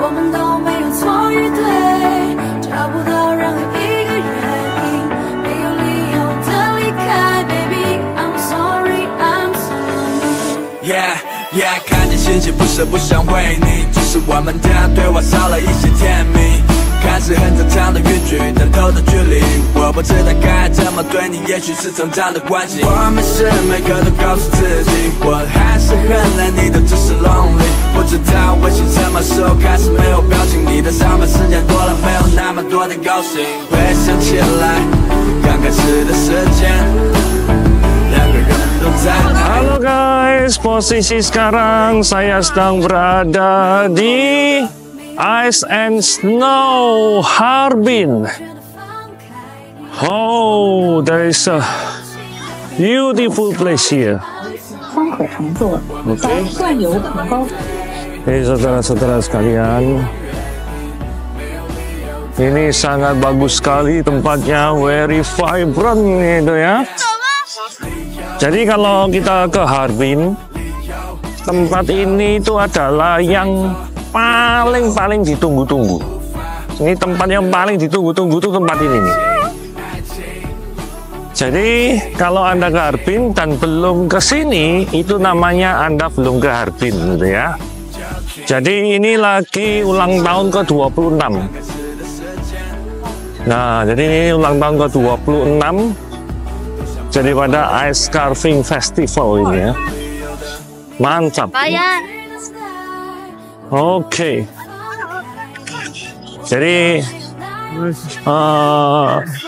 我们都没有错与对，找不到任何一个原因，没有理由的离开 ，Baby I'm sorry I'm sorry。 Yeah， 看见星星不是不想回你，只是我们的对话少了一些甜蜜。看似很正常的语句，但透的距离，我不知道该怎么对你，也许是成长的关系。我没事，每个都告诉自己，我还是很累，你的只是 lonely。不知道微信什么时候开始没有表情，你的上班时间多了，没有那么多的高兴。回想起来，刚开始的时间，两个人都在。Halo guys, posisi sekarang saya sedang berada di Ice and Snow Harbin. Oh, there is a beautiful place here. 方可乘坐遭惯游旁高。Saudara-saudara sekalian, ini sangat bagus sekali tempatnya, very vibrant gitu ya. Jadi kalau kita ke Harbin, tempat ini itu adalah yang paling ditunggu-tunggu. Ini tempat yang paling ditunggu-tunggu itu tempat ini nih. Jadi kalau Anda ke Harbin dan belum ke sini, itu namanya Anda belum ke Harbin gitu ya. Jadi ini lagi ulang tahun ke-26. Nah, jadi ini ulang tahun ke-26 daripada Ice Carving Festival ini ya. Mantap. Oke. Jadi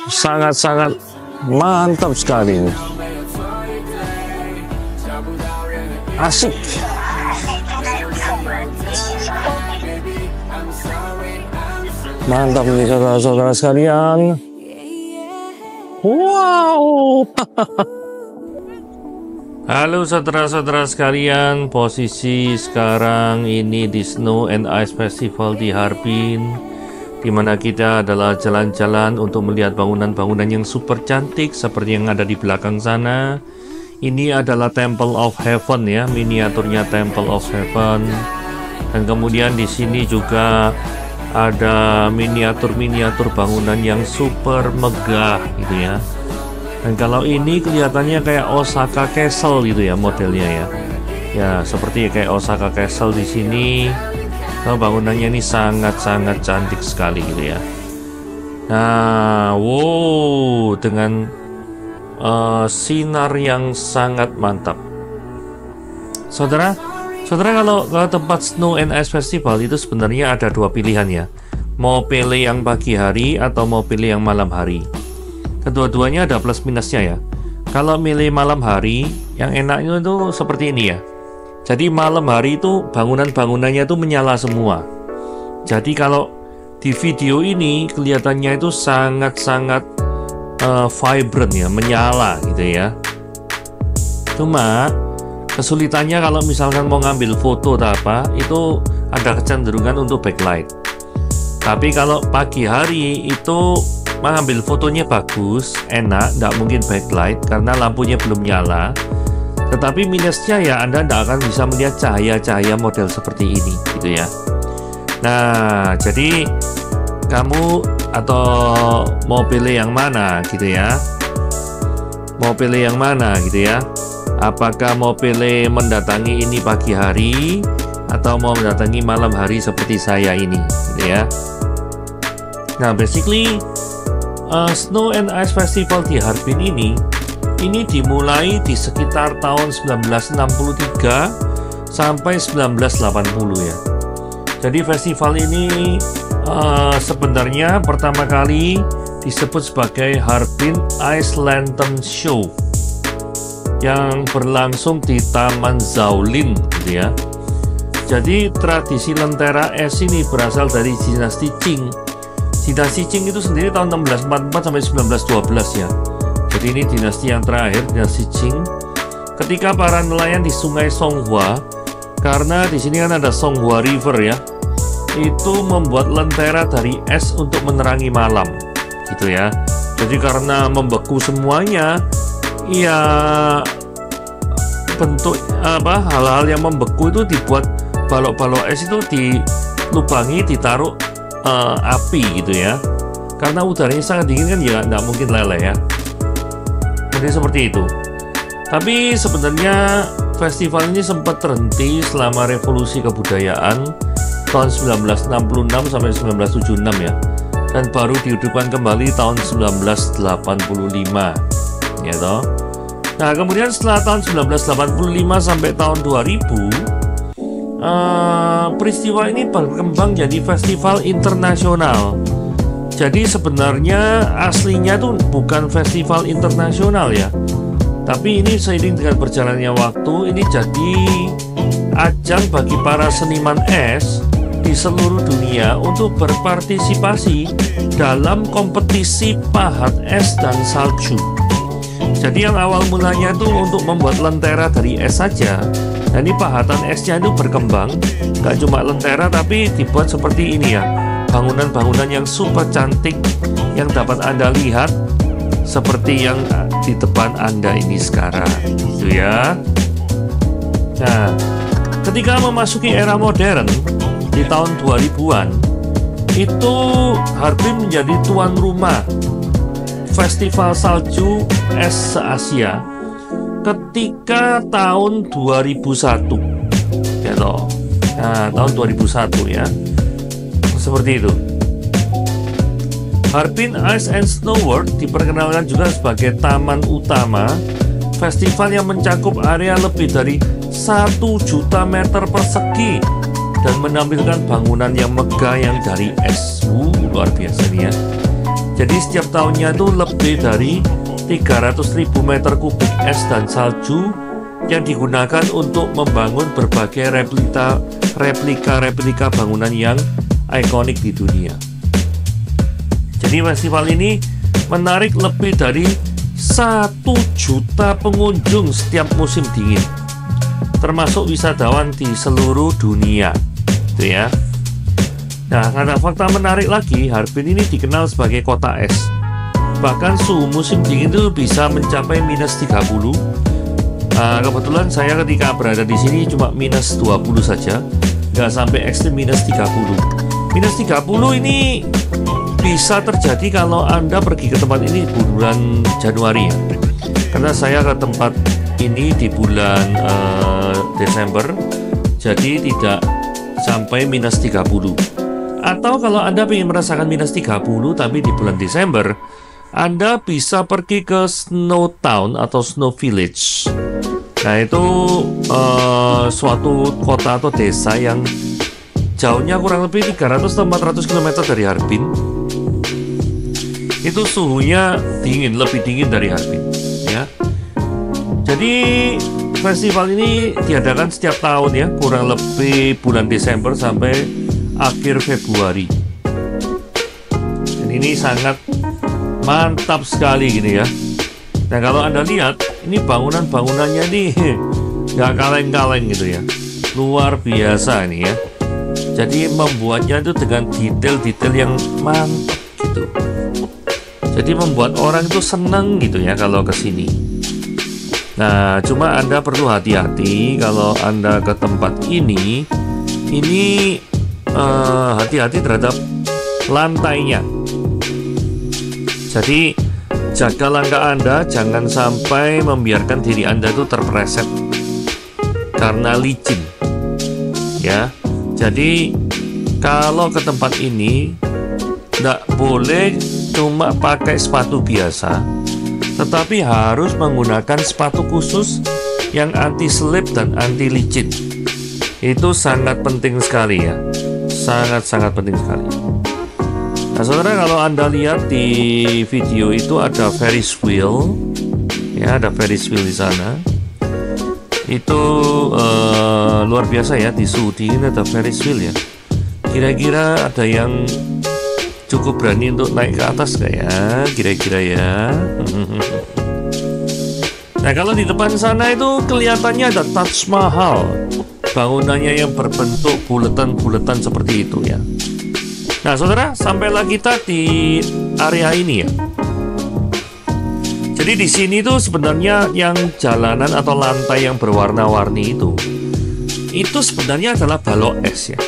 sangat-sangat mantap sekali ini. Asik. Mantap nih saudara-saudara sekalian. Wow. Halo saudara-saudara sekalian, posisi sekarang ini di Snow and Ice Festival di Harbin, di mana kita adalah jalan-jalan untuk melihat bangunan-bangunan yang super cantik seperti yang ada di belakang sana. Ini adalah Temple of Heaven ya, miniaturnya Temple of Heaven. Dan kemudian di sini juga ada miniatur-miniatur bangunan yang super megah gitu ya. Dan kalau ini kelihatannya kayak Osaka Castle gitu ya modelnya ya. Ya, seperti kayak Osaka Castle di sini. Bangunannya ini sangat-sangat cantik sekali gitu ya. Nah, wow, dengan sinar yang sangat mantap. Saudara kalau ke tempat Snow and Ice Festival itu sebenarnya ada dua pilihan ya. Mau pilih yang pagi hari atau mau pilih yang malam hari. Kedua-duanya ada plus minusnya ya. Kalau milih malam hari, yang enaknya itu seperti ini ya. Jadi malam hari itu bangunan-bangunannya itu menyala semua. Jadi kalau di video ini kelihatannya itu sangat-sangat vibrant ya, menyala gitu ya. Cuma kesulitannya kalau misalkan mau ngambil foto atau apa, itu ada kecenderungan untuk backlight. Tapi kalau pagi hari itu mengambil fotonya bagus, enak, nggak mungkin backlight karena lampunya belum nyala. Tetapi minusnya ya Anda nggak akan bisa melihat cahaya-cahaya model seperti ini gitu ya. Nah, jadi kamu atau mau pilih yang mana gitu ya? Mau pilih yang mana gitu ya? Apakah mau pilih mendatangi ini pagi hari atau mau mendatangi malam hari seperti saya ini gitu ya? Nah, basically Snow and Ice Festival di Harbin ini dimulai di sekitar tahun 1963 sampai 1980 ya. Jadi festival ini sebenarnya pertama kali disebut sebagai Harbin Ice Lantern Show yang berlangsung di Taman Shaolin gitu ya. Jadi tradisi lentera es ini berasal dari dinasti Qing. Dinasti Qing itu sendiri tahun 1644 sampai 1912 ya. Jadi ini dinasti yang terakhir, dinasti Qing. Ketika para nelayan di Sungai Songhua, karena di sini kan ada Songhua River ya, itu membuat lentera dari es untuk menerangi malam, gitu ya. Jadi karena membeku semuanya, ya bentuk hal-hal yang membeku itu dibuat balok-balok es itu lubangi ditaruh api gitu ya. Karena udaranya sangat dingin kan ya nggak mungkin leleh ya. Jadi seperti itu. Tapi sebenarnya festival ini sempat terhenti selama revolusi kebudayaan tahun 1966 sampai 1976 ya. Dan baru dihidupkan kembali tahun 1985 ya toh. Nah, kemudian setelah tahun 1985 sampai tahun 2000 peristiwa ini berkembang jadi festival internasional. Jadi sebenarnya aslinya tuh bukan festival internasional ya. Tapi ini seiring dengan berjalannya waktu, ini jadi ajang bagi para seniman es di seluruh dunia untuk berpartisipasi dalam kompetisi pahat es dan salju. Jadi yang awal mulanya tuh untuk membuat lentera dari es saja. Nah, ini pahatan esnya itu berkembang, nggak cuma lentera tapi dibuat seperti ini ya. Bangunan-bangunan yang super cantik yang dapat Anda lihat seperti yang di depan Anda ini sekarang gitu ya. Nah, ketika memasuki era modern di tahun 2000-an itu Harbin menjadi tuan rumah Festival Salju Es se-Asia ketika tahun 2001 ya toh. Nah, tahun 2001 ya. Seperti itu. Harbin Ice and Snow World diperkenalkan juga sebagai taman utama festival yang mencakup area lebih dari 1 juta meter persegi dan menampilkan bangunan yang megah yang dari es. Luar biasa nih ya. Jadi setiap tahunnya itu lebih dari 300.000 meter kubik es dan salju yang digunakan untuk membangun berbagai replika bangunan yang ikonik di dunia. Jadi festival ini menarik lebih dari 1 juta pengunjung setiap musim dingin, termasuk wisatawan di seluruh dunia, gitu ya. Nah, ada fakta menarik lagi, Harbin ini dikenal sebagai kota es. Bahkan suhu musim dingin itu bisa mencapai -30. Kebetulan saya ketika berada di sini cuma -20 saja, nggak sampai ekstrim -30. -30 ini bisa terjadi kalau Anda pergi ke tempat ini bulan Januari ya. Karena saya ke tempat ini di bulan Desember, jadi tidak sampai -30. Atau kalau Anda ingin merasakan -30 tapi di bulan Desember, Anda bisa pergi ke Snow Town atau Snow Village. Nah, itu suatu kota atau desa yang jauhnya kurang lebih 300-400 km dari Harbin. Itu suhunya dingin, lebih dingin dari Harbin ya. Jadi festival ini diadakan setiap tahun ya, kurang lebih bulan Desember sampai akhir Februari. Dan ini sangat mantap sekali gini ya. Nah, kalau Anda lihat ini bangunan-bangunannya nih nggak kaleng-kaleng gitu ya, luar biasa ini ya. Jadi membuatnya itu dengan detail-detail yang mantap gitu. Jadi membuat orang itu seneng gitu ya kalau ke sini. Nah, cuma Anda perlu hati-hati kalau Anda ke tempat ini hati-hati terhadap lantainya. Jadi jaga langkah Anda, jangan sampai membiarkan diri Anda itu terpleset karena licin ya. Jadi kalau ke tempat ini tidak boleh cuma pakai sepatu biasa, tetapi harus menggunakan sepatu khusus yang anti slip dan anti licin. Itu sangat penting sekali ya, sangat-sangat penting sekali. Nah, saudara, kalau Anda lihat di video itu ada Ferris wheel ya, ada Ferris wheel di sana. Itu luar biasa ya, di suhu dingin ada Ferris wheel ya. Kira-kira ada yang cukup berani untuk naik ke atas nggak ya? Kira-kira ya. Nah, kalau di depan sana itu kelihatannya ada Taj Mahal, bangunannya yang berbentuk buletan-buletan seperti itu ya. Nah, saudara, sampailah kita di area ini ya. Jadi di sini tuh sebenarnya yang jalanan atau lantai yang berwarna-warni itu sebenarnya adalah balok es ya.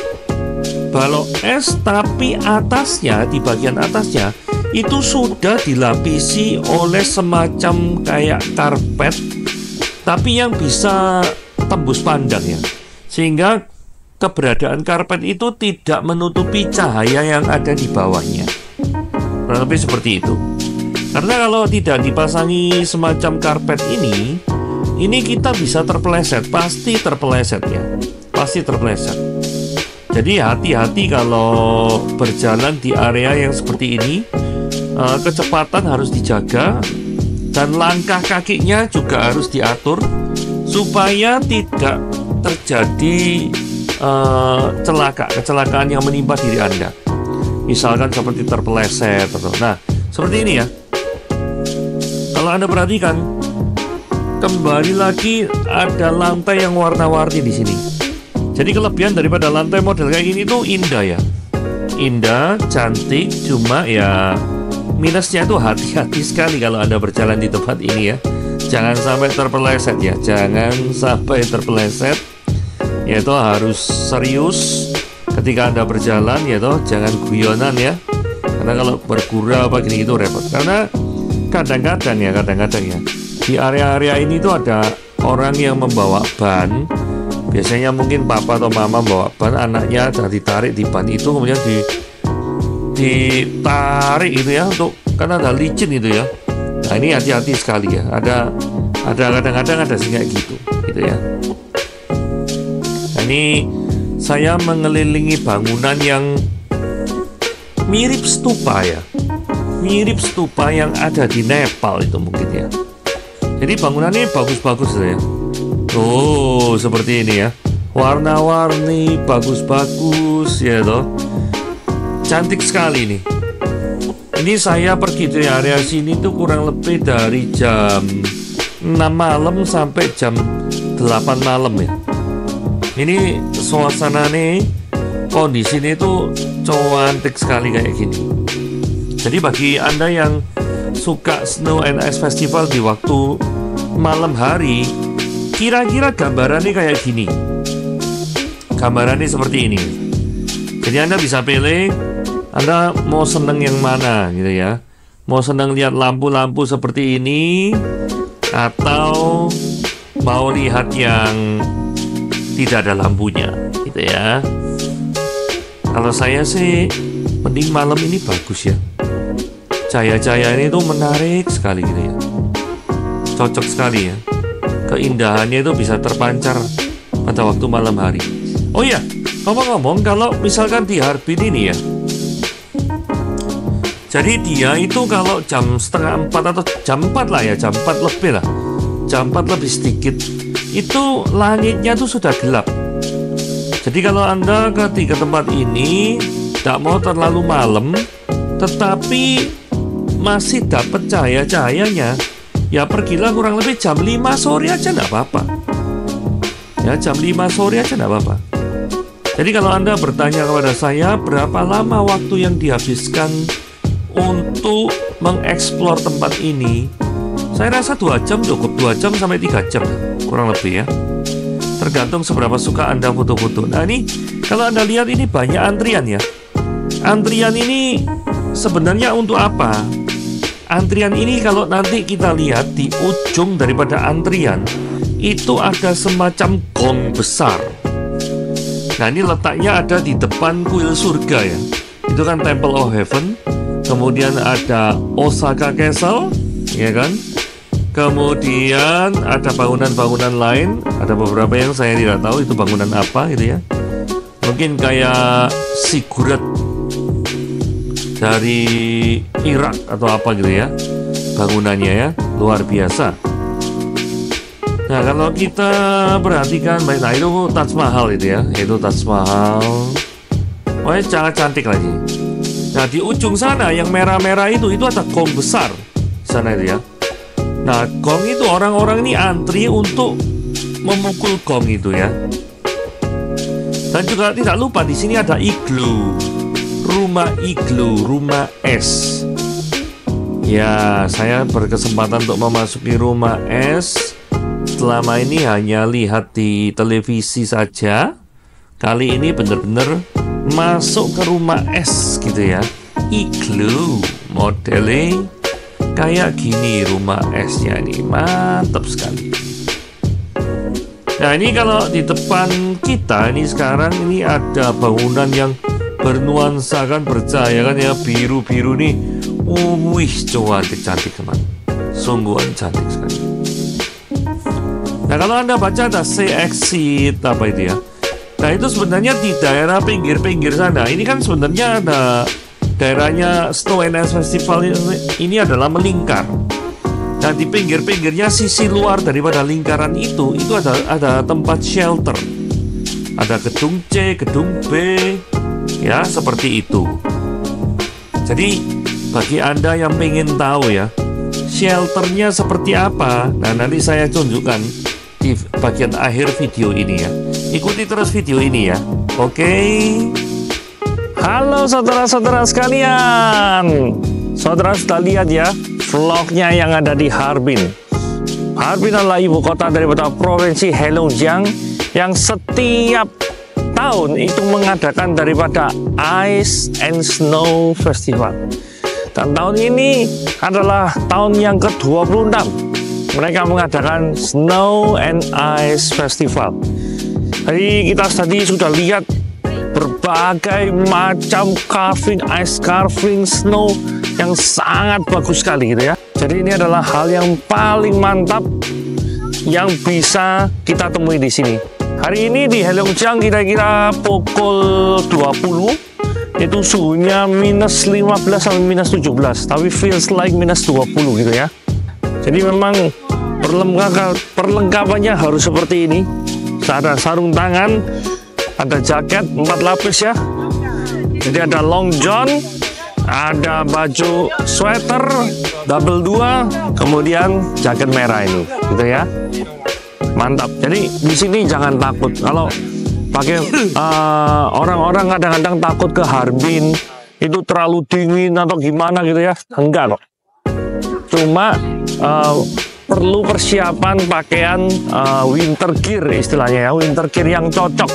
balok es, tapi atasnya, di bagian atasnya itu sudah dilapisi oleh semacam kayak karpet, tapi yang bisa tembus pandang ya, sehingga keberadaan karpet itu tidak menutupi cahaya yang ada di bawahnya. Kurang lebih seperti itu. Karena kalau tidak dipasangi semacam karpet ini kita bisa terpeleset, pasti terpeleset ya, pasti terpeleset. Jadi hati-hati kalau berjalan di area yang seperti ini. Kecepatan harus dijaga dan langkah kakinya juga harus diatur supaya tidak terjadi kecelakaan yang menimpa diri Anda. Misalkan seperti terpeleset atau, nah seperti ini ya. Kalau Anda perhatikan, kembali lagi ada lantai yang warna-warni di sini. Jadi kelebihan daripada lantai model kayak gini tuh indah ya, indah, cantik. Cuma ya minusnya itu hati-hati sekali kalau Anda berjalan di tempat ini ya. Jangan sampai terpeleset ya, jangan sampai terpeleset. Yaitu harus serius ketika Anda berjalan ya toh, jangan guyonan ya. Karena kalau bergurau apa gini itu repot. Karena kadang-kadang ya di area-area ini tuh ada orang yang membawa ban. Biasanya mungkin papa atau mama bawa ban, anaknya ditarik di ban itu, kemudian ditarik itu ya, untuk karena ada licin itu ya. Nah ini hati-hati sekali ya. Ada kadang-kadang ada sih kayak gitu ya. Nah, ini saya mengelilingi bangunan yang mirip stupa ya, mirip stupa yang ada di Nepal itu mungkin ya. Jadi bangunan ini bagus-bagus ya. Oh seperti ini ya, warna-warni, bagus-bagus ya toh. Cantik sekali nih. Ini saya pergi dari area sini tuh kurang lebih dari jam 6 malam sampai jam 8 malam ya. Ini suasana nih, kondisi ini tuh cantik sekali kayak gini. Jadi bagi Anda yang suka Snow and Ice Festival di waktu malam hari, kira-kira gambarannya kayak gini. Gambarannya seperti ini. Jadi Anda bisa pilih Anda mau seneng yang mana gitu ya. Mau seneng lihat lampu-lampu seperti ini, atau mau lihat yang tidak ada lampunya gitu ya. Kalau saya sih mending malam ini bagus ya. Cahaya-cahaya ini tuh menarik sekali gitu ya. Cocok sekali ya. Keindahannya itu bisa terpancar pada waktu malam hari. Oh ya, ngomong-ngomong, kalau misalkan di Harbin ini ya, jadi dia itu kalau jam setengah 4 atau jam 4 lah ya, jam 4 lebih lah, jam 4 lebih sedikit, itu langitnya tuh sudah gelap. Jadi kalau Anda ke tempat ini tidak mau terlalu malam, tetapi masih dapat cahaya-cahayanya, ya pergilah kurang lebih jam 5 sore aja tidak apa-apa. Ya jam 5 sore aja tidak apa-apa. Jadi kalau Anda bertanya kepada saya berapa lama waktu yang dihabiskan untuk mengeksplor tempat ini, saya rasa 2 jam cukup, 2 jam sampai 3 jam kurang lebih ya. Tergantung seberapa suka Anda foto-foto. Nah ini kalau Anda lihat ini banyak antrian ya. Antrian ini sebenarnya untuk apa? Antrian ini kalau nanti kita lihat di ujung daripada antrian itu ada semacam gong besar. Nah ini letaknya ada di depan kuil surga ya. Itu kan Temple of Heaven. Kemudian ada Osaka Castle, ya kan? Kemudian ada bangunan-bangunan lain. Ada beberapa yang saya tidak tahu itu bangunan apa gitu ya. Mungkin kayak Ziggurat dari Irak atau apa gitu ya. Bangunannya ya, luar biasa. Nah kalau kita perhatikan baik, nah itu Taj Mahal itu ya. Itu Taj Mahal. Oh ini sangat cantik lagi. Nah di ujung sana yang merah-merah itu ada gong besar sana itu ya. Nah gong itu orang-orang ini antri untuk memukul gong itu ya. Dan juga tidak lupa di sini ada iglu, rumah iglu, rumah es. Ya saya berkesempatan untuk memasuki rumah es. Selama ini hanya lihat di televisi saja. Kali ini benar-benar masuk ke rumah es gitu ya. Igloo modelnya kayak gini rumah esnya ini, mantap sekali. Nah ini kalau di depan kita ini sekarang ini ada bangunan yang bernuansakan bercahaya kan ya, biru-biru nih. Wih, cantik teman, sungguhan cantik sekali. Nah kalau Anda baca ada Say Exit apa itu ya. Nah itu sebenarnya di daerah pinggir-pinggir sana. Ini kan sebenarnya ada daerahnya Snow and Ice Festival ini adalah melingkar. Nah di pinggir-pinggirnya sisi luar daripada lingkaran itu ada tempat shelter. Ada gedung C, gedung B, ya seperti itu. Jadi bagi Anda yang pengen tahu ya shelternya seperti apa, nah nanti saya tunjukkan di bagian akhir video ini ya. Ikuti terus video ini ya. Oke. Halo saudara-saudara sekalian. Saudara sudah lihat ya vlognya yang ada di Harbin. Harbin adalah ibu kota daripada provinsi Heilongjiang yang setiap tahun itu mengadakan daripada Ice and Snow Festival. Dan tahun ini adalah tahun yang ke-26 mereka mengadakan Snow and Ice Festival. Jadi kita tadi sudah lihat berbagai macam carving, ice carving, snow yang sangat bagus sekali gitu ya. Jadi ini adalah hal yang paling mantap yang bisa kita temui di sini. Hari ini di Heilongjiang kira-kira pukul 20 itu suhunya minus 15 sampai minus 17, tapi feels like minus 20 gitu ya. Jadi memang perlengkapannya harus seperti ini. Ada sarung tangan, ada jaket 4 lapis ya. Jadi ada long john, ada baju sweater double 2, kemudian jaket merah ini, gitu ya. Mantap. Jadi di sini jangan takut. Kalau pakai orang-orang kadang-kadang takut ke Harbin itu terlalu dingin atau gimana gitu ya. Enggak kok. Cuma perlu persiapan pakaian winter gear istilahnya ya, winter gear yang cocok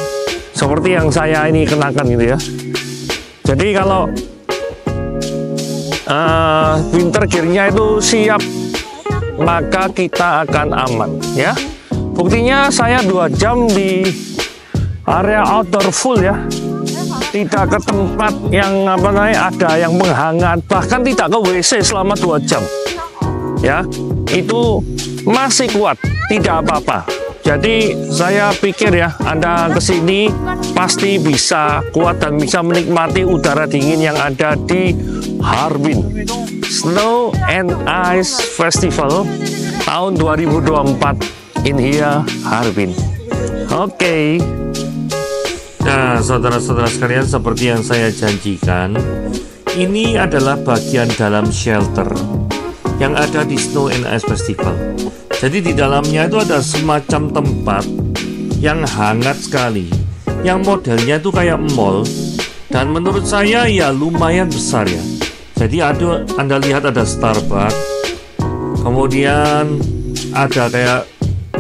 seperti yang saya ini kenakan gitu ya. Jadi kalau winter gearnya itu siap, maka kita akan aman ya. Buktinya saya 2 jam di area outdoor full ya, tidak ke tempat yang apa namanya ada yang menghangat, bahkan tidak ke WC selama 2 jam ya. Itu masih kuat, tidak apa-apa. Jadi saya pikir ya Anda kesini pasti bisa kuat dan bisa menikmati udara dingin yang ada di Harbin Snow and Ice Festival tahun 2024 in here Harbin. Oke. Nah saudara-saudara sekalian, seperti yang saya janjikan, ini adalah bagian dalam shelter yang ada di Snow and Ice Festival. Jadi di dalamnya itu ada semacam tempat yang hangat sekali, yang modelnya itu kayak mall, dan menurut saya ya lumayan besar ya. Jadi Anda lihat ada Starbucks, kemudian ada kayak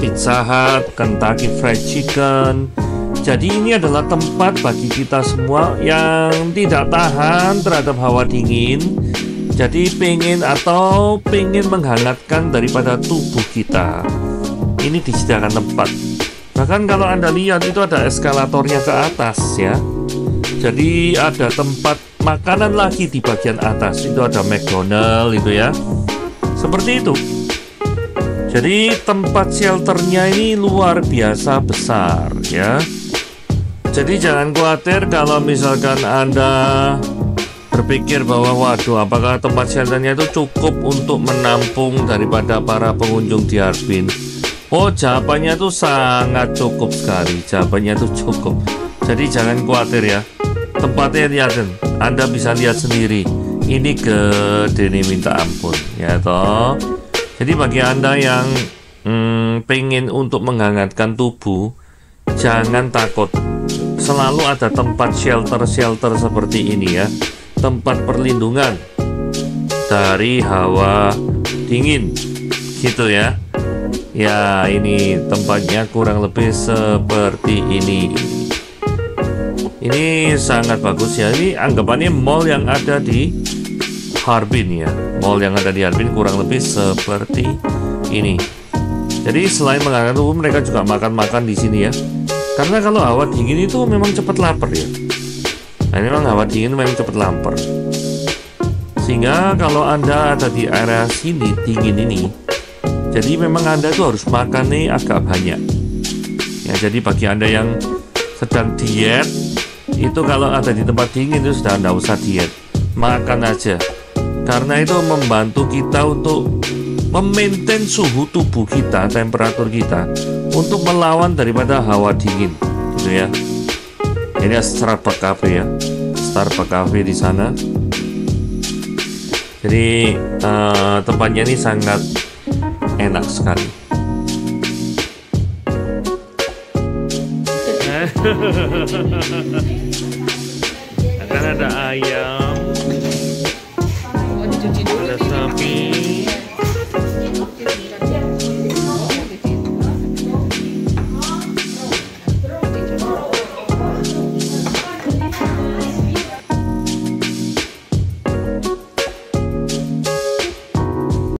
Pizza Hut, Kentucky Fried Chicken. Jadi ini adalah tempat bagi kita semua yang tidak tahan terhadap hawa dingin. Jadi pengen menghangatkan daripada tubuh kita, ini disediakan tempat. Bahkan kalau Anda lihat itu ada eskalatornya ke atas ya. Jadi ada tempat makanan lagi di bagian atas. Itu ada McDonald itu ya. Seperti itu. Jadi tempat shelternya ini luar biasa besar ya. Jadi jangan khawatir kalau misalkan Anda berpikir bahwa waduh apakah tempat shelternya itu cukup untuk menampung daripada para pengunjung di Harbin. Oh jawabannya itu sangat cukup sekali. Jawabannya itu cukup. Jadi jangan khawatir ya. Tempatnya lihat, Anda bisa lihat sendiri. Ini gede nih minta ampun ya toh. Jadi bagi Anda yang pengen untuk menghangatkan tubuh, jangan takut. Selalu ada tempat shelter seperti ini ya. Tempat perlindungan dari hawa dingin gitu ya. Ya ini tempatnya kurang lebih seperti ini Ini sangat bagus ya. Ini anggapannya mall yang ada di Harbin ya. Mall yang ada di Harbin kurang lebih seperti ini. Jadi selain mengangkat tubuh, mereka juga makan-makan di sini ya. Karena kalau hawa dingin itu memang cepat lapar ya. Nah, ini memang hawa dingin memang cepat lapar. Sehingga kalau Anda ada di area sini dingin ini, jadi memang Anda itu harus makan nih agak banyak. Ya, jadi bagi Anda yang sedang diet, itu kalau ada di tempat dingin itu sudah tidak usah diet, makan aja. Karena itu membantu kita untuk memaintain suhu tubuh kita, temperatur kita, untuk melawan daripada hawa dingin, gitu ya. Ini Starbucks Cafe ya, Starbucks Cafe di sana. Jadi tempatnya ini sangat enak sekali. Akan ada ayam, ada sapi.